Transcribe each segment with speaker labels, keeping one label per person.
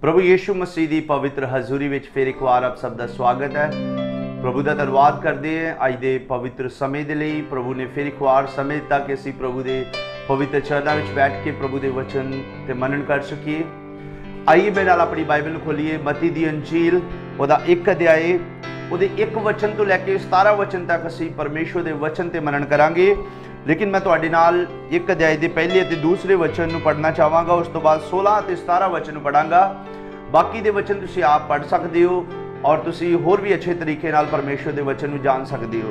Speaker 1: प्रभु यीशु मसीह की पवित्र हजूरी में फिर एक बार आप सब का स्वागत है। प्रभु का धन्यवाद करते हैं अज के पवित्र समय के लिए। प्रभु ने फिर एक बार समय दिता कि असी प्रभु के पवित्र चरणों में बैठ के प्रभु के वचन से मनन कर सकीए। आइए मेरे नाल अपनी बाइबल खोलीए। मत्ती दी अंजील उसका 1 अध्याय ਉਹਦੇ 1 वचन तो लैके 17 वचन तक असी परमेश्वर के वचन से मनन करांगे। लेकिन मैं तुहाडे नाल 1 अध्याय के पहले और दूसरे वचन पढ़ना चाहांगा, उस तो बाद 16 और 17 वचन पढ़ांगा। बाकी के वचन तुसीं आप पढ़ सकते हो और तुसीं होर भी अच्छे तरीके नाल परमेश्वर के वचन को जान सकते हो।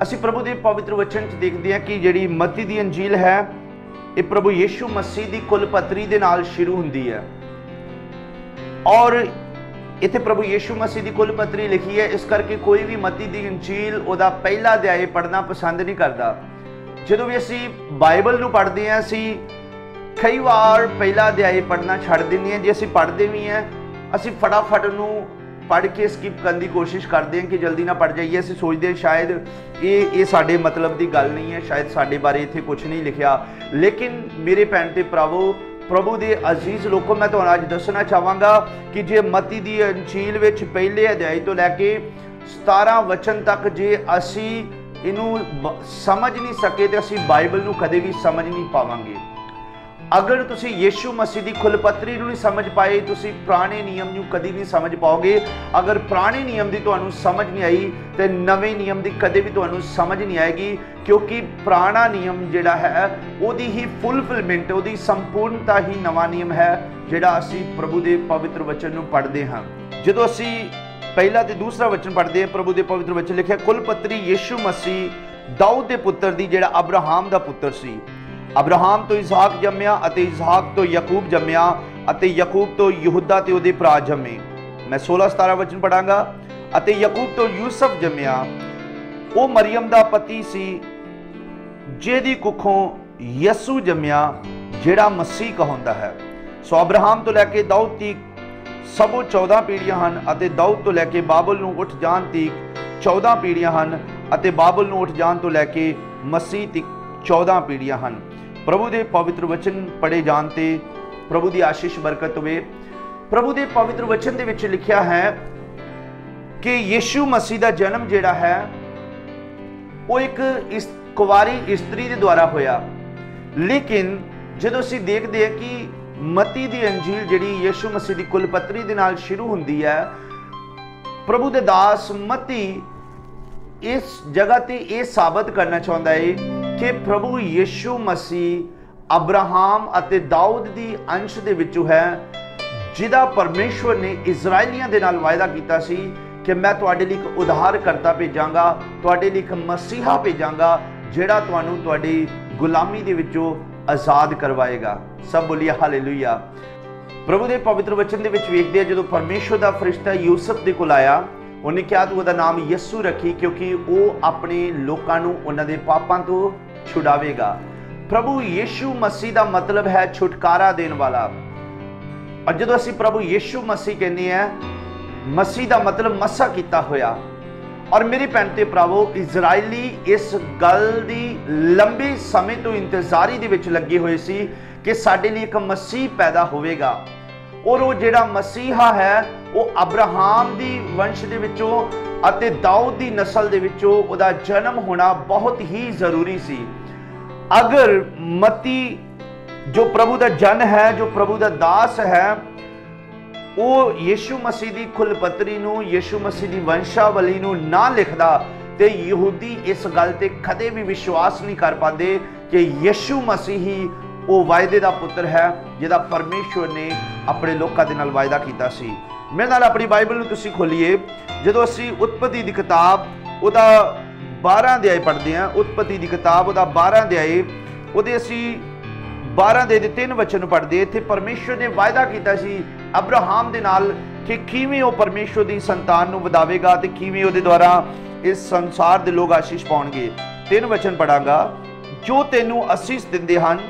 Speaker 1: असी प्रभु के पवित्र वचन देखते हैं कि जिहड़ी मत्ती दी अंजील है ये प्रभु यीशु मसीह की कुलपत्री के नाल शुरू हुंदी है और इत्थे प्रभु यीशु मसीह की कुलपत्री लिखी है। इस करके कोई भी मत्ती दी अंजील उसका पहला अध्याय पढ़ना पसंद नहीं करता। जो भी असी बाइबल नूं पढ़ते हैं असी कई बार पहला अध्याय पढ़ना छड़ देंगे हैं। जो असी पढ़ते भी हैं असी फटाफट नूं पढ़ के स्किप करने की कोशिश करते हैं कि जल्दी ना पढ़ जाइए। असी सोचते हैं शायद ये साडे मतलब की गल नहीं है, शायद साडे बारे इत्थे कुछ नहीं लिखा। लेकिन मेरे भैन ते भरावो, प्रभु के अजीज लोगों, मैं तुहानूं अज दसना चाहांगा कि जे मत्ती दी अंजील विच पहले अध्याय तो लैके 17 वचन तक जे असी इनू समझ नहीं सके तो असी बाइबल नूं कदे भी समझ नहीं पावांगे। अगर तुसी यीशु मसीह की कुलपत्री नहीं समझ पाए तुसी पुराने नियम नूं कदी नहीं समझ पाओगे। अगर पुराने नियम की तुहानूं समझ नहीं आई तो नवे नियम की कदे भी तुहानूं समझ नहीं आएगी, क्योंकि पुराना नियम जिहड़ा है उहदी ही फुलफिलमेंट, उहदी संपूर्णता ही नवा नियम है जिहड़ा असी प्रभु के पवित्र वचन नूं पढ़दे हां। जदों असी पहला ते दूसरा वचन पढ़ते हैं, प्रभु के पवित्र वचन लिखिआ, कुलपत्री यीशु मसीह दाऊद के पुत्र दी जिहड़ा अब्राहम का पुत्र सी। अब्राहम तो इसहाक जम्मिया अते इसहाक तो यकूब जम्मिया अते यकूब तो यहूदा ते उहदे भरा जम्मे। मैं 16-17 वचन पढ़ांगा। अते यकूब तो यूसुफ जम्मिया, वो मरियम दा पति सी जिहदी कुखों यसू जम्मिया जिहड़ा मसीह कहांदा है। सो अब्राहम तो लैके दाऊद तक सबो 14 पीढ़ियां हन अते दाऊद तो लैके बाबल नूं उठ जाण तक 14 पीढ़ियां हन अते बाबल नूं उठ जाण तो लैके मसीह तक 14 पीढ़ियां हन। प्रभु के पवित्र वचन पढ़े जानते प्रभु की आशीष बरकत होवे। प्रभु के पवित्र वचन दे विच लिखिया है कि यीशु मसीह का जन्म जिहड़ा है वो एक इस कुवारी स्त्री के द्वारा होया। लेकिन जदों असीं देखते हैं कि मत्ती दी अंजील जिहड़ी यीशु मसीह की कुलपत्री दे नाल शुरू हुंदी है, प्रभु दे दास मत्ती इस जगह ते यह साबित करना चाहता है कि प्रभु यीशु मसीह अब्राहम अते दाऊद दी अंश दे विचों है, जिदा परमेश्वर ने इजराइलियां दे नाल वायदा कीता सी कि मैं तुहाडे लई एक उद्धारकर्ता भेजांगा, तुहाडे लई एक मसीहा भेजांगा जिहड़ा तुहानूं तुहाडी गुलामी दे विचों आजाद करवाएगा। सब बोलिए हालेलुया। प्रभु के पवित्र वचन दे विच वेखदे आ जदों परमेश्वर दा फरिश्ता यूसुफ दे कोल आया, उन्हें कहा तू उसका नाम यसू रखी क्योंकि वो अपने लोगों को उन्होंने पापों तो छुड़ावेगा। प्रभु यीशु मसीह का मतलब है छुटकारा देने वाला। और जो असी प्रभु यीशु मसीह कहते हैं, मसीह का मतलब मसा किया होया। और मेरी भैन ते भरावो, इजराइली इस गल की लंबे समय तो इंतजारी दे विच लगे हुए सी कि साडे लिए एक मसीह पैदा होवेगा। और वो जिहड़ा मसीहा है वो अब्राहम दी वंश दे विचों अते दाऊद दी नस्ल दे विचों उहदा जन्म होना बहुत ही जरूरी सी। अगर मत्ती जो प्रभु दा जन है, जो प्रभु दा दास है, वो यीशु मसीह दी कुलपत्री नूं, यीशु मसीह दी वंशावली नूं ना लिखदा ते यहूदी इस गल ते कदे भी विश्वास नहीं कर पाते कि यीशु मसीह ही वो वायदे का पुत्र है जिहदा परमेश्वर ने अपने लोगों के नाल वायदा किया सी। मेरे नाल अपनी बाइबल नूं तुसीं खोलीए। जदों असीं उत्पत्ति की किताब उहदा 12 अध्याय पढ़ते हैं, उत्पत्ति की किताब उहदा 12 अध्याय उहदे असीं 12 दे 3 वचन पढ़ते। इत्थे परमेश्वर ने वायदा किया सी अब्राहम दे नाल कि किवें वो परमेश्वर की संतान नूं वधावेगा ते किवें उहदे द्वारा इस संसार दे लोग आशीष पाउणगे। 3 वचन पढ़ांगा। जो तैनूं आशीष दिंदे हन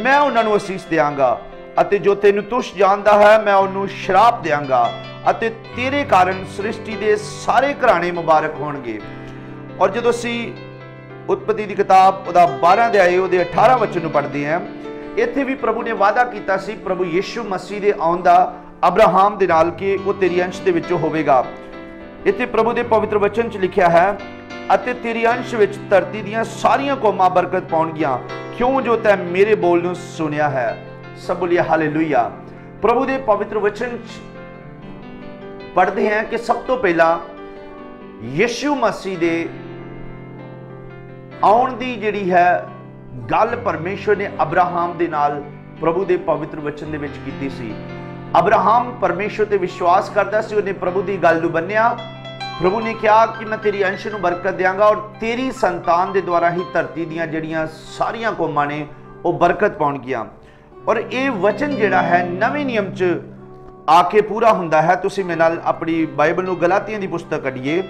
Speaker 1: मैं उन्हां नूं आशीष देवांगा अते जो तैनूं तुच्छ जाणदा है मैं उन्हूं श्राप देवांगा अते तेरे कारण सृष्टि दे सारे घराणे मुबारक होणगे। और जदों असीं उत्पत्ति की किताब उहदा 12 अध्याय उहदे 18 वचन नूं पढ़दे हैं इत्थे भी प्रभु ने वादा कीता सी प्रभु यीशु मसीह दे आउण दा अब्राहम दे नाल कि वो तेरी अंश दे विचों होवेगा। इत्थे प्रभु दे पवित्र वचन च लिखिया है अते तेरी अंश विच धरती दीयां सारियां कौमां बरकत पाउणगीਆਂ क्यों जो तैं मेरे बोल नूं सुनिया है। सब बोलिए हालेलुया। प्रभु दे पवित्र वचन पढ़ते हैं कि सब तो पहला यीशु मसीह दे आउण दी जिहड़ी है गल परमेश्वर ने अब्राहम दे नाल प्रभु दे पवित्र वचन दे विच कीती सी। अब्राहम परमेश्वर ते विश्वास करदा सी, उन्हें प्रभु दी गल नूं बन्निया। प्रभु ने कहा कि मैं तेरी अंश नूं बरकत देंगा और तेरी संतान दे द्वारा ही धरती दीयां जिहड़ियां सारियां कौमां ने वो बरकत पाउणगीਆਂ। और ये वचन जिहड़ा है नवे नियम च आके पूरा हुंदा है। तुसीं मेरे नाल अपनी बाइबल नूं गलातियां दी पुस्तक कढीए।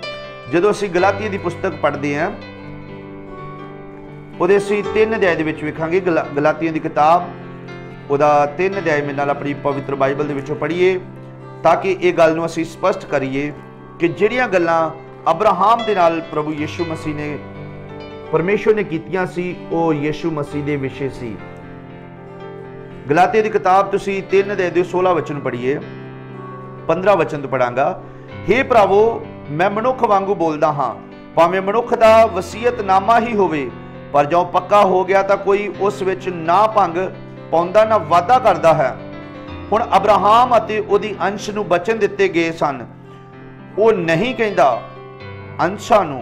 Speaker 1: जदों असीं गलातियां दी पुस्तक पढ़दे हां ਉਹਦੇ ਅਸੀਂ 3 ਅਧਿਆਇ ਦੇ ਵਿੱਚ ਵੇਖਾਂਗੇ। ਗਲਾਤੀਆਂ ਦੀ ਕਿਤਾਬ ਉਹਦਾ 3 ਅਧਿਆਇ ਮੇਰੇ ਨਾਲ ਆਪਣੀ ਪਵਿੱਤਰ ਬਾਈਬਲ ਦੇ ਵਿੱਚੋਂ ਪੜ੍ਹੀਏ ਤਾਂ ਕਿ ਇਹ ਗੱਲ ਨੂੰ ਅਸੀਂ ਸਪਸ਼ਟ ਕਰੀਏ ਕਿ ਜਿਹੜੀਆਂ ਗੱਲਾਂ ਅਬਰਾਹਮ ਦੇ ਨਾਲ ਪ੍ਰਭੂ ਯੀਸ਼ੂ ਮਸੀਹ ਨੇ ਪਰਮੇਸ਼ਵਰ ਨੇ ਕੀਤੀਆਂ ਸੀ ਉਹ ਯੀਸ਼ੂ ਮਸੀਹ ਦੇ ਵਿਸ਼ੇ ਸੀ। ਗਲਾਤੀਆਂ ਦੀ ਕਿਤਾਬ ਤੁਸੀਂ 3 ਅਧਿਆਇ ਦੇ 16 ਵਚਨ ਪੜ੍ਹੀਏ। 15 ਵਚਨ ਤੋਂ ਪੜਾਂਗਾ। हे ਭਰਾਵੋ ਮੈਂ ਮਨੁੱਖ ਵਾਂਗੂ ਬੋਲਦਾ ਹਾਂ, ਭਾਵੇਂ ਮਨੁੱਖ ਦਾ ਵਸੀਅਤਨਾਮਾ ਹੀ ਹੋਵੇ, पर जो पक्का हो गया तो कोई उस विच ना भंग पाउंदा ना वादा करता है। हुण अब्राहम अते उहदी अंश नूं बचन दिते गए सन। वो नहीं कहंदा अंशां नूं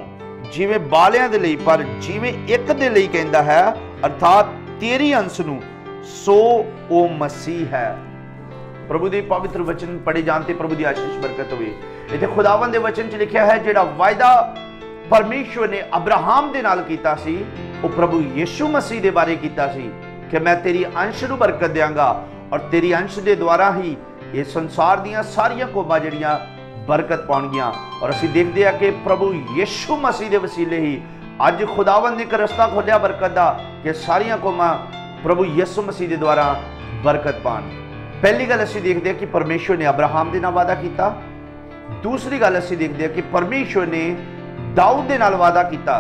Speaker 1: जिवें बालियां दे लई, पर जिवें एक दे लई कहंदा है, अर्थात तेरी अंश नूं, सो ओ मसीह है। प्रभु दे पवित्र वचन पढ़े जानते प्रभु दी आशीष बरकत होवे। इत्थे खुदावंद दे वचन च लिखिया है जिहड़ा वायदा परमेश्वर ने अब्राहम दे नाल कीता सी वो प्रभु यीशु मसीह दे बारे कीता सी कि मैं तेरी अंश नूं बरकत देंगा और तेरी अंश दे द्वारा ही ये संसार दीयां सारियां कौमां जिहड़ियां बरकत पाउणगीਆਂ। और असीं देखदे आ कि प्रभु यीशु मसीह दे वसीले ही अज खुदावंद ने एक रस्ता खोलिया बरकत दा कि सारियां कौमां प्रभु यीशु मसीह दे द्वारा बरकत पाण। पहली गल असीं देखदे आ कि परमेश्वर ने अब्राहम दे नाल वादा कीता। दूसरी गल असीं देखदे आ कि परमेश्वर ने दाऊद दे नाल वादा कीता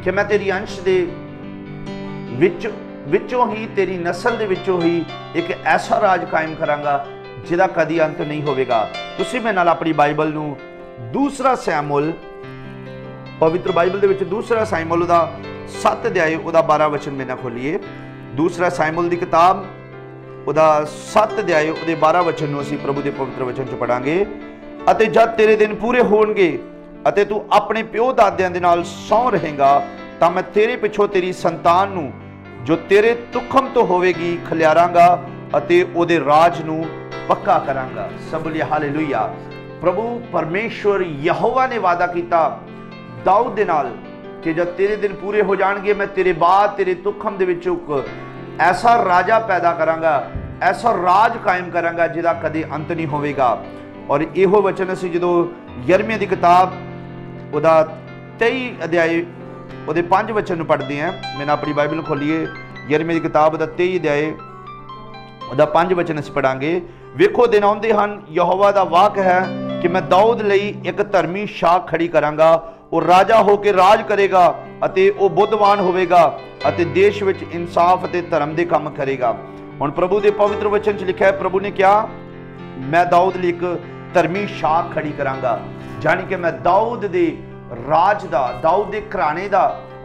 Speaker 1: कि मैं तेरी अंश दे विचों ही तेरी नस्ल दे विचों ही एक ऐसा राज कायम करांगा जिहदा कदी अंत नहीं होवेगा। तुसीं मेरे नाल अपनी बाइबल नूं दूसरा सैमुअल पवित्र बाइबल दे विच दूसरा सैमुअल दा 7 अध्याय ओदा 12 वचन मेरे नाल खोलीए। दूसरा सैमुअल दी किताब ओदा 7 अध्याय ओदे 12 वचन नूं असीं प्रभु दे पवित्र वचन च पढ़ांगे। अते जद तेरे दिन पूरे होणगे अते तू अपने प्यो दादियां दे नाल सौ रहेगा तां मैं तेरे पिछों तेरी संतान नूं जो तेरे तुखम तो होवेगी खलियारांगा अते ओदे राज नूं पक्का करांगा। सब बोलिए हालेलुया। प्रभु परमेश्वर यहोवा ने वादा कीता दाऊद दे नाल कि जब तेरे दिन पूरे हो जाणगे मैं तेरे बाद तेरे तुखम दे विचों ऐसा राजा पैदा करांगा, ऐसा राज कायम करांगा जिहदा कदे अंत नहीं होवेगा। और इहो वचन असीं जदों यिर्मयाह दी किताब ਉਹਦਾ 23 ਅਧਿਆਇ ਉਹਦੇ 5 वचन ਨੂੰ पढ़ते हैं। मैंने अपनी बाइबल खोलीए। यिर्मयाह ਦੀ किताब ਦਾ 23 ਅਧਿਆਇ ਉਹਦਾ 5 वचन ਅਸੀਂ ਪੜਾਂਗੇ। ਵੇਖੋ ਦਿਨ ਆਉਂਦੇ ਹਨ, ਯਹੋਵਾ ਦਾ ਵਾਕ ਹੈ ਕਿ ਮੈਂ ਦਾਊਦ ਲਈ ਇੱਕ ਧਰਮੀ ਸ਼ਾਖ ਖੜੀ ਕਰਾਂਗਾ। ਉਹ ਰਾਜਾ ਹੋ ਕੇ ਰਾਜ ਕਰੇਗਾ ਅਤੇ ਉਹ ਬੁੱਧਵਾਨ ਹੋਵੇਗਾ ਅਤੇ ਦੇਸ਼ ਵਿੱਚ ਇਨਸਾਫ ਅਤੇ ਧਰਮ ਦੇ ਕੰਮ ਕਰੇਗਾ। ਹੁਣ ਪ੍ਰਭੂ ਦੇ ਪਵਿੱਤਰ ਵਚਨ 'ਚ ਲਿਖਿਆ ਹੈ, ਪ੍ਰਭੂ ਨੇ ਕਿਹਾ मैं दाऊद ਲਈ ਇੱਕ ਧਰਮੀ ਸ਼ਾਖ ਖੜੀ ਕਰਾਂਗਾ। जानी कि मैं दाऊद दे राज दा, दाऊद दे घराने दा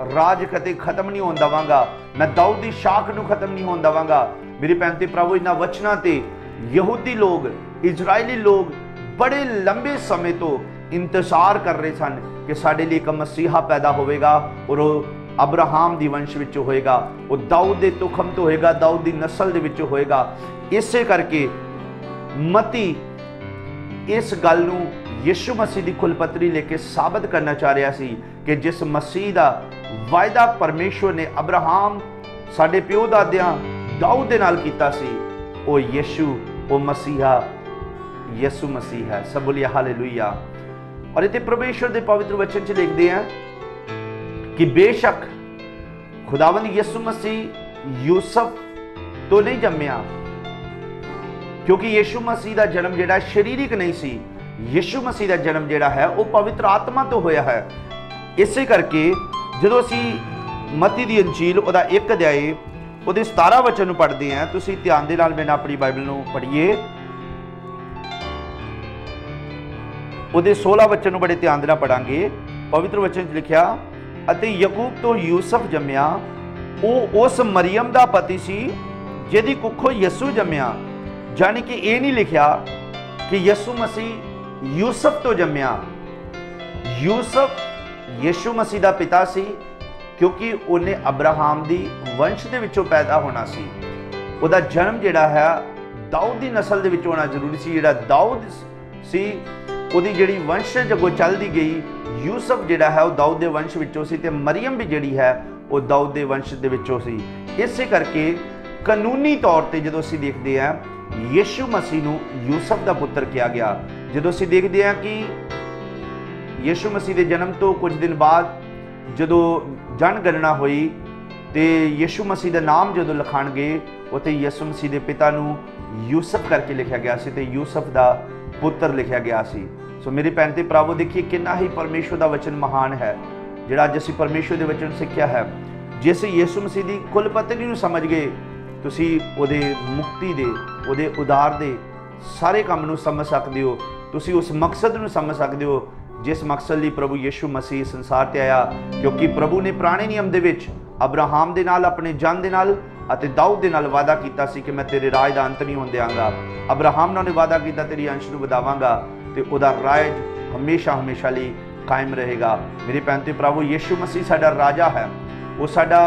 Speaker 1: राज कदे खत्म नहीं होने देवांगा। मैं दाऊद दी शाख नूं खत्म नहीं होने देवांगा। मेरी भैन ते प्रभु इन्हां वचनां ते यहूदी लोग, इजरायली लोग बड़े लंबे समय तो इंतजार कर रहे सन कि साडे लिए एक मसीहा पैदा होवेगा और वह अब्राहम दी वंश विच होएगा, वो दाऊद दे तुखम तो होएगा, दाऊद दी नस्ल दे विच होएगा। इसे करके मती इस गल नूं यीशु मसीह की खुलपत्री लेके साबित करना चाह रहा सी कि जिस मसीह का वायदा परमेश्वर ने अब्राहम साडे प्यो दादियां दाऊद दे नाल कीता सी वो यीशु वो मसीहा यीशु मसीह है। सब बोलिए हालेलुया। और इत्थे परमेश्वर के पवित्र वचन च लिखते हैं कि बेशक खुदावंद यीशु मसीह यूसुफ तो नहीं जम्मिया, क्योंकि यीशु मसीह का जन्म जिहड़ा शरीरिक नहीं सी। यीशु मसीह का जन्म जिहड़ा है वो पवित्र आत्मा तो होया है। इसे करके जदों असीं मत्ती दी अंजील उहदा 1 अध्याय ਉਹਦੇ 17 वचन ਨੂੰ ਪੜ੍ਹਦੇ ਹਾਂ। ਤੁਸੀਂ ਧਿਆਨ ਦੇ ਨਾਲ ਮੇਰੇ ਨਾਲ ਆਪਣੀ ਬਾਈਬਲ ਨੂੰ ਪੜ੍ਹੀਏ। ਉਹਦੇ 16 वचन ਨੂੰ ਬੜੇ ਧਿਆਨ ਦੇ ਨਾਲ ਪੜਾਂਗੇ। ਪਵਿੱਤਰ ਵਚਨ 'ਚ ਲਿਖਿਆ, ਅਤੇ ਯਾਕੂਬ ਤੋਂ ਯੂਸਫ ਜੰਮਿਆ, ਉਹ ਉਸ ਮਰੀਅਮ ਦਾ ਪਤੀ ਸੀ ਜਿਹਦੀ ਕੁੱਖੋਂ ਯਸੂ ਜੰਮਿਆ। ਜਾਨੀ ਕਿ ਇਹ ਨਹੀਂ ਲਿਖਿਆ ਕਿ ਯਸੂ ਮਸੀਹ ਯੂਸਫ ਤੋਂ ਜੰਮਿਆ। ਯੂਸਫ ਯਿਸੂ ਮਸੀਹ ਦਾ ਪਿਤਾ ਸੀ क्योंकि उन्हें अब्राहम दी वंश दे विचों पैदा होना सी। उहदा जन्म जिहड़ा है दाऊद दी नस्ल दे विचों होना जरूरी सी। जिहड़ा दाऊद सी उहदी जिहड़ी वंशज अगों चलदी गई, यूसुफ जिहड़ा है वो दाऊद दे वंश विचों सी ते मरियम भी जिहड़ी है वो दाऊद दे वंश दे विचों सी। इसे करके कानूनी तौर ते जदों असीं देखदे हां यीशु मसीह नूं यूसुफ दा पुत्र किया गया। जदों असीं देखदे हां कि यीशु मसीह दे जन्म तो कुछ दिन बाद जदों जनगणना हुई तो यीशु मसीह का नाम जो लिखाण गए उत्ते यीशु मसीह के पिता नूं यूसुफ करके लिखा गया सी ते यूसुफ का पुत्र लिखा गया सी। सो मेरी भैन ते भरावो, देखिए कितना ही परमेश्वर का वचन महान है जिहड़ा अज असीं परमेश्वर के वचन सिक्ख्या है। जे असीं यीशु मसीह की कुल पत्री नूं समझ गए, तुसीं उहदे मुक्ति दे, उहदे उद्धार दे सारे काम नूं समझ सकदे हो। तुसीं उस मकसद नूं समझ सकदे हो जिस मकसद लिए प्रभु यीशु मसीह संसार ते आया। क्योंकि प्रभु ने पुराने नियम दे विच अब्राहम दे नाल, अपने जन दे नाल अते दाऊद दे नाल वादा कीता सी कि मैं तेरे राज दा अंत नहीं होण देवांगा। अब्राहम नाल वादा कीता तेरी अंश नूं वधावांगा ते उहदा राज हमेशा हमेशा लई कायम रहेगा। मेरे भैन ते भरावो, यीशु मसीह साडा राजा है, वो साडा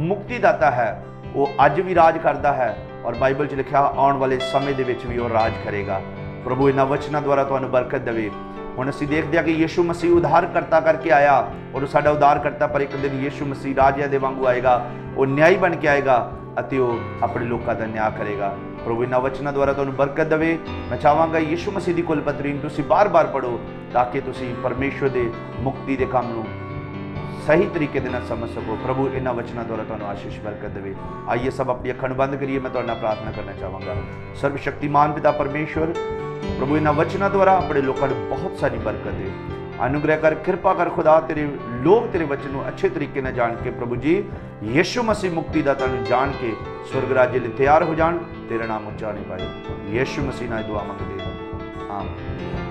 Speaker 1: मुक्तिदाता है, वो अज भी राज करदा है और बाइबल च लिखिया आउण वाले समय दे विच भी वो राज करेगा। प्रभु इन्हां वचनां द्वारा तुहानूं बरकत देवे। हुण असीं देखदे हां कि यीशु मसीह उद्धारकर्ता करके आया और साडा उद्धारकर्ता, पर एक दिन यीशु मसीह राजा दे वांगू आएगा, वो न्यायी बन के आएगा अते वो अपने लोगों का न्याय करेगा। प्रभु इन्हां वचनां द्वारा तुहानूं बरकत देवे। मैं चाहांगा यीशु मसीह की कुल पत्री तुसीं बार बार पढ़ो ताकि तुसीं परमेश्वर के मुक्ति के काम नूं सही तरीके दे नाल समझ सको। प्रभु इन्हां वचनां द्वारा तुहानूं आशीष बरकत देवे। आइए सब अपनी अखां नूं बंद करिए। मैं तुहाडे नाल प्रार्थना करना चाहांगा। सर्वशक्तिमान पिता परमेश्वर, प्रभु इन्हां वचनां द्वारा अपने लोगों को बहुत सारी बरकत दे, अनुग्रह कर, कृपा कर खुदा। तेरे लोग तेरे वचन को अच्छे तरीके से जान के प्रभु जी यीशु मसीह मुक्तिदाता नूं जान के स्वर्ग राज्य लिए तैयार हो जान, तेरा नाम उच्चा नहीं पाए। यीशु मसीह नाल दुआ मंगदे, आमीन।